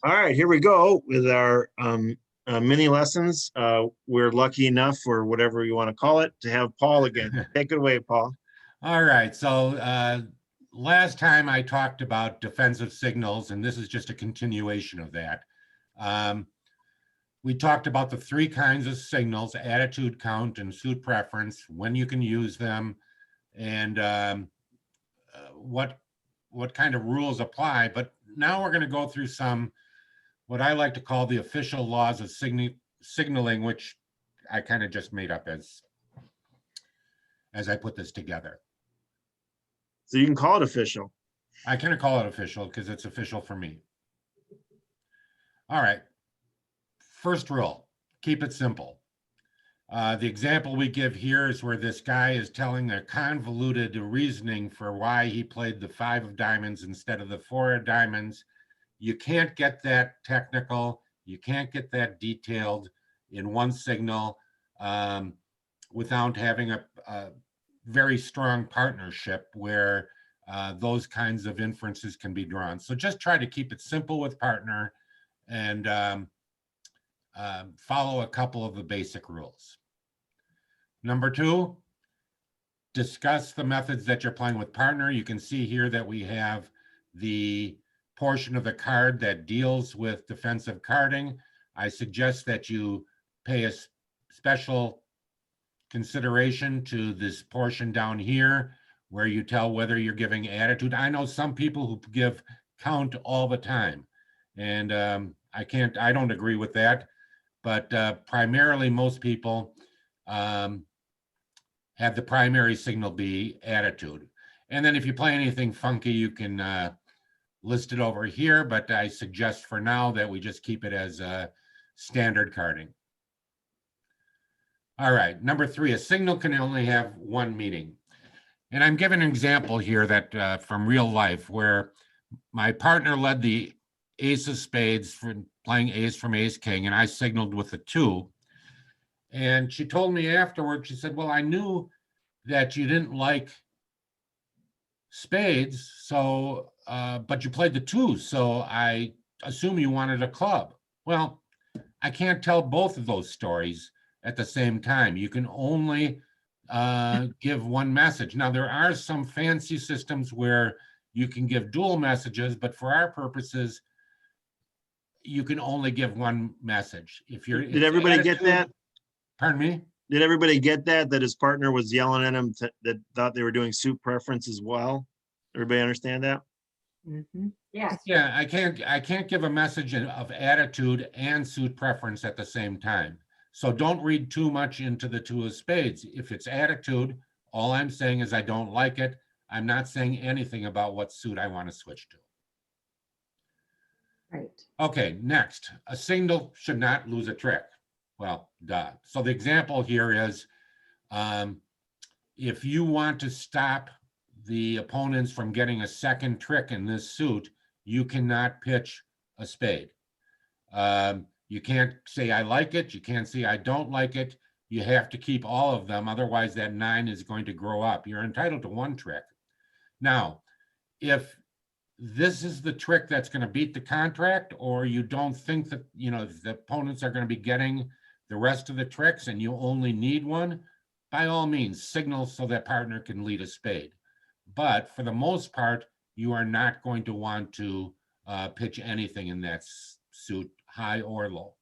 All right, here we go with our mini lessons. We're lucky enough, or whatever you want to call it, to have Paul again. Take it away, Paul. All right, so last time I talked about defensive signals, and this is just a continuation of that. We talked about the three kinds of signals: attitude, count, and suit preference, when you can use them, and what kind of rules apply. But now we're going to go through some, what I like to call the official laws of signaling, which I kind of just made up as I put this together. So you can call it official. I kind of call it official because it's official for me. All right. First rule, keep it simple. The example we give here is where this guy is telling a convoluted reasoning for why he played the 5 of diamonds instead of the 4 of diamonds. You can't get that technical. You can't get that detailed in one signal without having a very strong partnership where those kinds of inferences can be drawn. So just try to keep it simple with partner and follow a couple of the basic rules. Number 2, discuss the methods that you're playing with partner. You can see here that we have the portion of the card that deals with defensive carding. I suggest that you pay a special consideration to this portion down here where you tell whether you're giving attitude. I know some people who give count all the time, and I don't agree with that, but primarily most people have the primary signal be attitude. And then if you play anything funky, you can list it over here, but I suggest for now that we just keep it as standard carding. All right, number 3, a signal can only have one meaning. And I'm giving an example here that from real life where my partner led the ace of spades for playing ace from ace king, and I signaled with a 2. And she told me afterward, she said, well, I knew that you didn't like spades, so but you played the 2, so I assume you wanted a club. Well, I can't tell both of those stories at the same time. You can only give one message. Now, there are some fancy systems where you can give dual messages, but for our purposes, you can only give one message. Did everybody get that? Pardon me? Did everybody get that his partner was yelling at him that thought they were doing suit preference as well? Everybody understand that? Mm-hmm. Yes. Yeah, I can't give a message of attitude and suit preference at the same time. So don't read too much into the 2 of spades. If it's attitude, all I'm saying is I don't like it. I'm not saying anything about what suit I want to switch to. Right. Okay, next, a signal should not lose a trick. Well, duh. So the example here is if you want to stop the opponents from getting a second trick in this suit, you cannot pitch a spade. You can't say I like it. You can't say I don't like it. You have to keep all of them. Otherwise, that 9 is going to grow up. You're entitled to one trick. Now, if this is the trick that's going to beat the contract, or you don't think that the opponents are going to be getting the rest of the tricks and you only need one, by all means, signal so that partner can lead a spade. But for the most part, you are not going to want to pitch anything in that suit, high or low.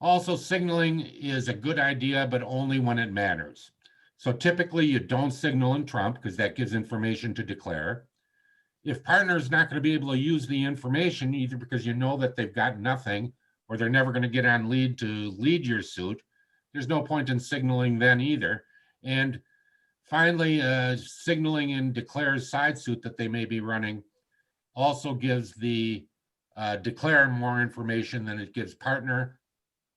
Also, signaling is a good idea, but only when it matters. So typically you don't signal in trump because that gives information to declare. If partner is not going to be able to use the information, either because you know that they've got nothing or they're never going to get on lead to lead your suit, there's no point in signaling then either. And finally, signaling in declares side suit that they may be running also gives the declare more information than it gives partner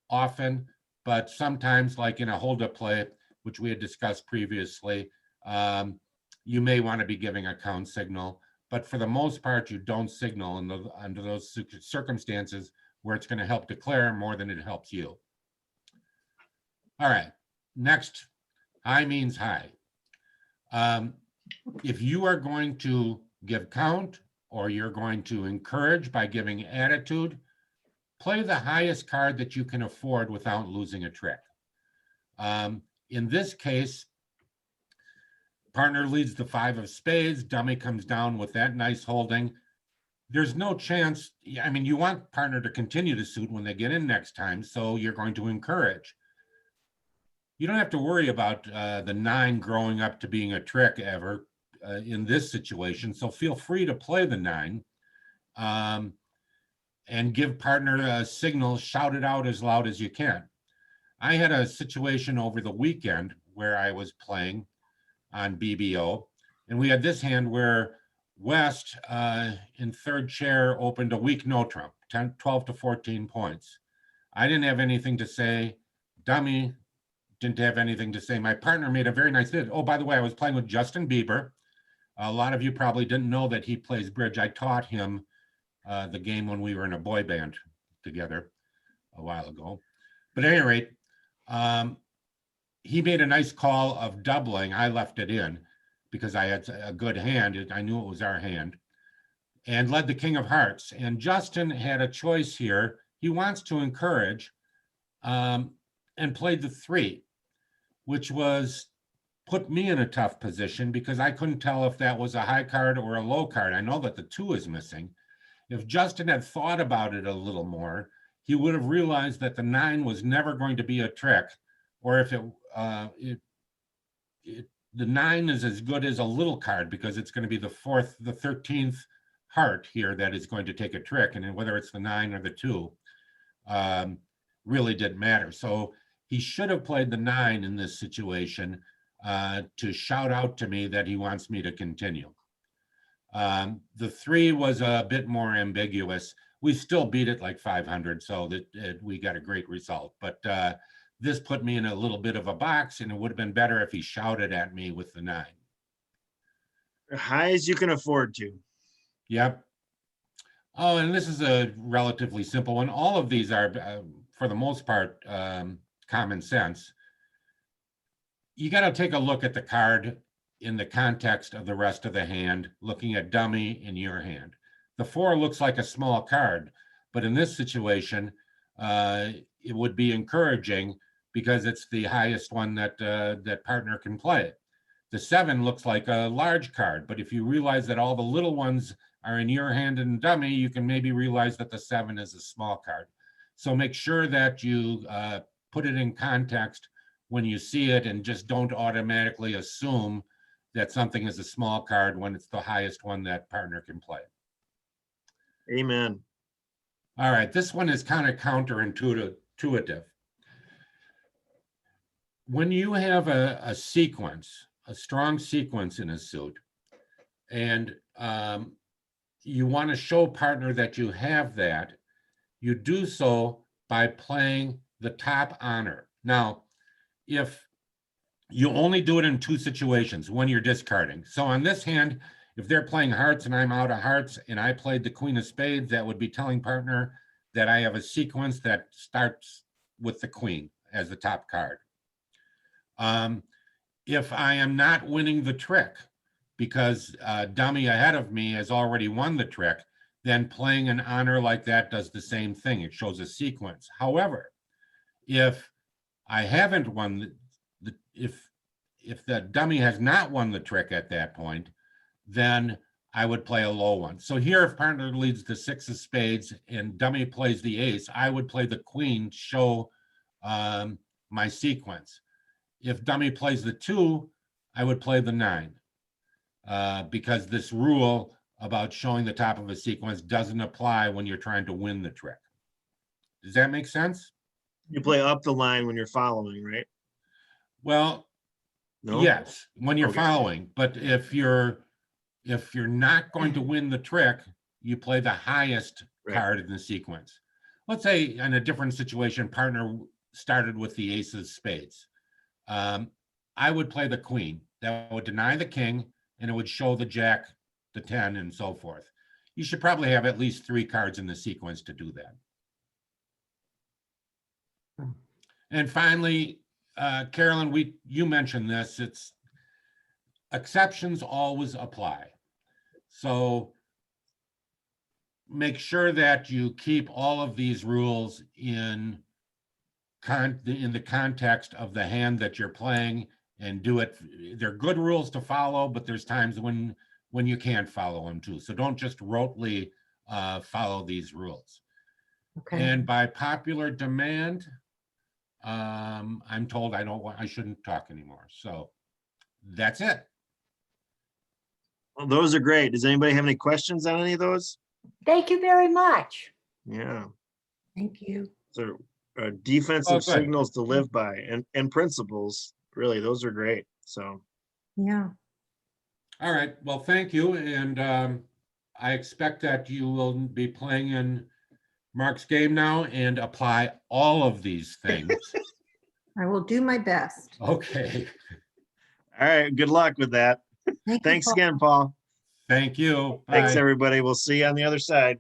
often, but sometimes, like in a hold-up play, which we had discussed previously, you may want to be giving a count signal, but for the most part, you don't signal under those circumstances where it's going to help declare more than it helps you. All right, next, high means high. If you are going to give count or you're going to encourage by giving attitude, play the highest card that you can afford without losing a trick. In this case, partner leads the 5 of spades, dummy comes down with that nice holding. There's no chance, I mean, you want partner to continue to suit when they get in next time, so you're going to encourage. You don't have to worry about the 9 growing up to being a trick ever in this situation, so feel free to play the 9 and give partner a signal, shout it out as loud as you can. I had a situation over the weekend where I was playing on BBO, and we had this hand where West in third chair opened a weak no trump, 12 to 14 points. I didn't have anything to say. Dummy didn't have anything to say. My partner made a very nice bid. Oh, by the way, I was playing with Justin Bieber. A lot of you probably didn't know that he plays bridge. I taught him the game when we were in a boy band together a while ago. But at any rate, he made a nice call of doubling. I left it in because I had a good hand. I knew it was our hand, and led the king of hearts. And Justin had a choice here. He wants to encourage and played the 3, which was put me in a tough position because I couldn't tell if that was a high card or a low card. I know that the 2 is missing. If Justin had thought about it a little more, he would have realized that the 9 was never going to be a trick, or if the 9 is as good as a little card because it's going to be the 13th heart here that is going to take a trick, and then whether it's the 9 or the 2 really didn't matter. So he should have played the 9 in this situation to shout out to me that he wants me to continue. The 3 was a bit more ambiguous. We still beat it like 500, so that we got a great result. But this put me in a little bit of a box, and it would have been better if he shouted at me with the 9. High as you can afford to. Yep. Oh, and this is a relatively simple one. All of these are, for the most part, common sense. You got to take a look at the card in the context of the rest of the hand, looking at dummy in your hand. The 4 looks like a small card, but in this situation, it would be encouraging because it's the highest one that partner can play. The 7 looks like a large card, but if you realize that all the little ones are in your hand and dummy, you can maybe realize that the 7 is a small card. So make sure that you put it in context when you see it, and just don't automatically assume that something is a small card when it's the highest one that partner can play. Amen. All right, this one is kind of counterintuitive. When you have a sequence, a strong sequence in a suit, and you want to show partner that you have that, you do so by playing the top honor. Now, if you only do it in 2 situations, when you're discarding. So on this hand, if they're playing hearts and I'm out of hearts and I played the queen of spades, that would be telling partner that I have a sequence that starts with the queen as the top card. If I am not winning the trick because dummy ahead of me has already won the trick, then playing an honor like that does the same thing. It shows a sequence. However, if I haven't won, if the dummy has not won the trick at that point, then I would play a low one. So here, if partner leads the 6 of spades and dummy plays the ace, I would play the queen to show my sequence. If dummy plays the 2, I would play the 9 because this rule about showing the top of a sequence doesn't apply when you're trying to win the trick. Does that make sense? You play up the line when you're following, right? Well, No? yes, when you're Okay. following, but if you're not going to win the trick, you play the highest Right. card in the sequence. Let's say in a different situation, partner started with the ace of spades. I would play the queen. That would deny the king, and it would show the jack, the 10, and so forth. You should probably have at least 3 cards in the sequence to do that. And finally, Carolyn, you mentioned this. It's exceptions always apply. So make sure that you keep all of these rules in the context of the hand that you're playing, and do it. They're good rules to follow, but there's times when you can't follow them too. So don't just rotely follow these rules. Okay. And by popular demand, I'm told I shouldn't talk anymore. So that's it. Well, those are great. Does anybody have any questions on any of those? Thank you very much. Yeah, Thank you. so Oh, defensive good. signals to live by and principles, really, those are great. So, Yeah. All right. Well, thank you. And I expect that you will be playing in Mark's game now and apply all of these things. I will do my best. Okay. all right, good luck with that. Thank you, Thanks Paul. again, Paul. Thank you. Thanks, Bye. everybody. We'll see you on the other side.